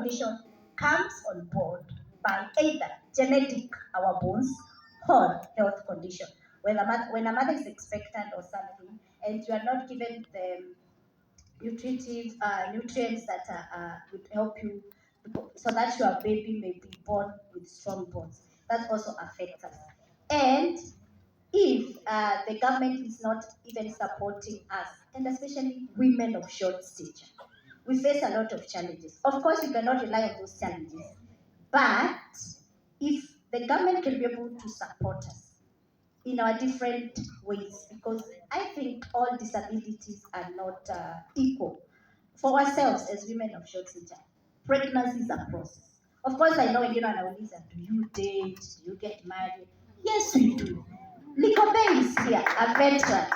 condition comes on board by either genetic, our bones, or health condition. When a mother is expectant or something, and you are not given the nutrients that would help you, so that your baby may be born with strong bones, that also affects us. And if the government is not even supporting us, and especially women of short stature, we face a lot of challenges. Of course, we cannot rely on those challenges, but if the government can be able to support us in our different ways, because I think all disabilities are not equal. For ourselves as women of short stature, pregnancy is a process. Of course, I know you know Anauliza, do you date? Do you get married? Yes, we do. Likobe is here, a veteran,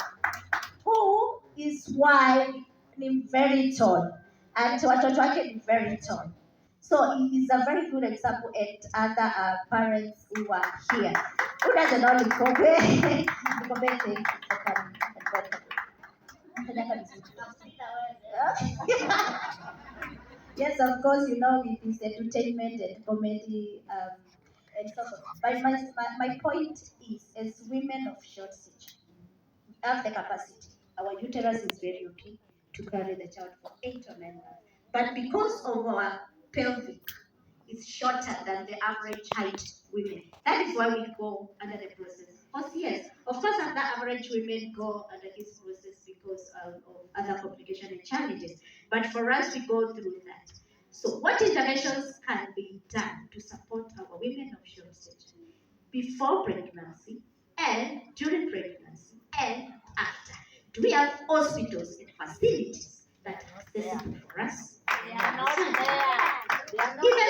who is wide, very tall, and watoto wake ni very tall. So he is a very good example, and other parents who are here. Who doesn't know Likobe? Likobe, thank you for coming. Yes, of course, you know, with this entertainment and comedy and so forth. But my point is, as women of short stature, we have the capacity. Our uterus is very okay to carry the child for 8 or 9 months. But because of our pelvic is shorter than the average height women, that is why we go under the process. Yes, of course, other average women go under this process because of other complications and challenges. But for us, we go through that. So, what interventions can be done to support our women of short stature before pregnancy and during pregnancy and after? Do we have hospitals and facilities that are accessible for us? Even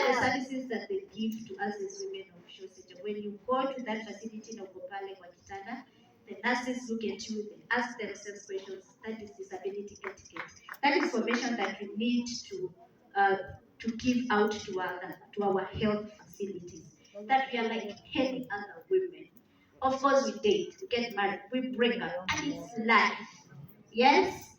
the services that they give to us as women of short stature, when you go to that facility in Okopale, Wakitanda, the nurses look at you, they ask themselves questions. That is disability etiquette. That is information that we need to give out to our health facilities. That we are like any other women. Of course, we date, we get married, we break up, and it's life. Yes?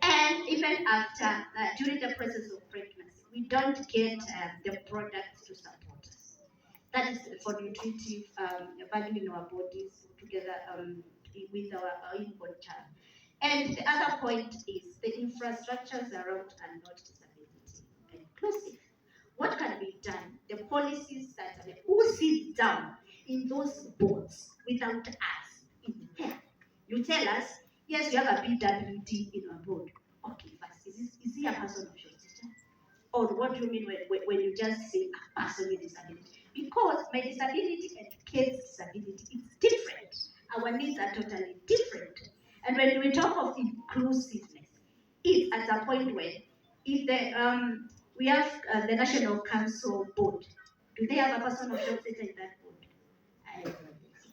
And even after, during the process of pregnancy, we don't get the products to support us. That is for nutritive value in our bodies together with our inborn child. And the other point is the infrastructures around are not disability inclusive. What can be done? The policies that who sit down in those boards without us in there. You tell us, yes, you have a PWD in our board. Okay, first, is he a person of short stature? Or what do you mean when you just say a person with disability? Because my disability and Kate's disability is different. Our needs are totally different. And when we talk of inclusiveness, it's at a point when if we have the National Council Board, do they have a person of short stature in that board? I don't think so.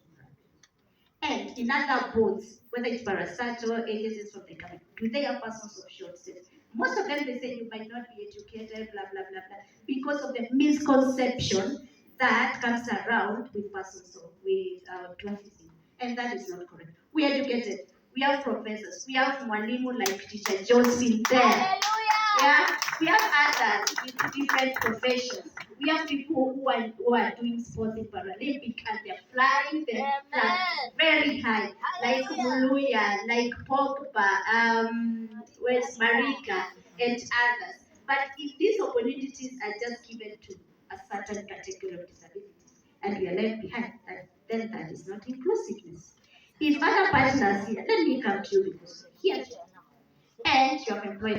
And in other boards, whether it's parastatal agencies from the government, do they have persons of short stature? Most of them, they say you might not be educated, blah, blah, blah, blah, because of the misconception that comes around with persons with dwarfism. And that is not correct. We are educated. We have professors. We have Mwalimu like Teacher Josephine there. Hallelujah! Yeah, we have others with different professions. We have people who are doing sports in Paralympic and they're flying very high, like Muluya, like Pogba, West Marika, and others. But if these opportunities are just given to a certain category of disabilities and we are left behind, then that is not inclusiveness. If other partners here, let me come to you because you're here and you have employed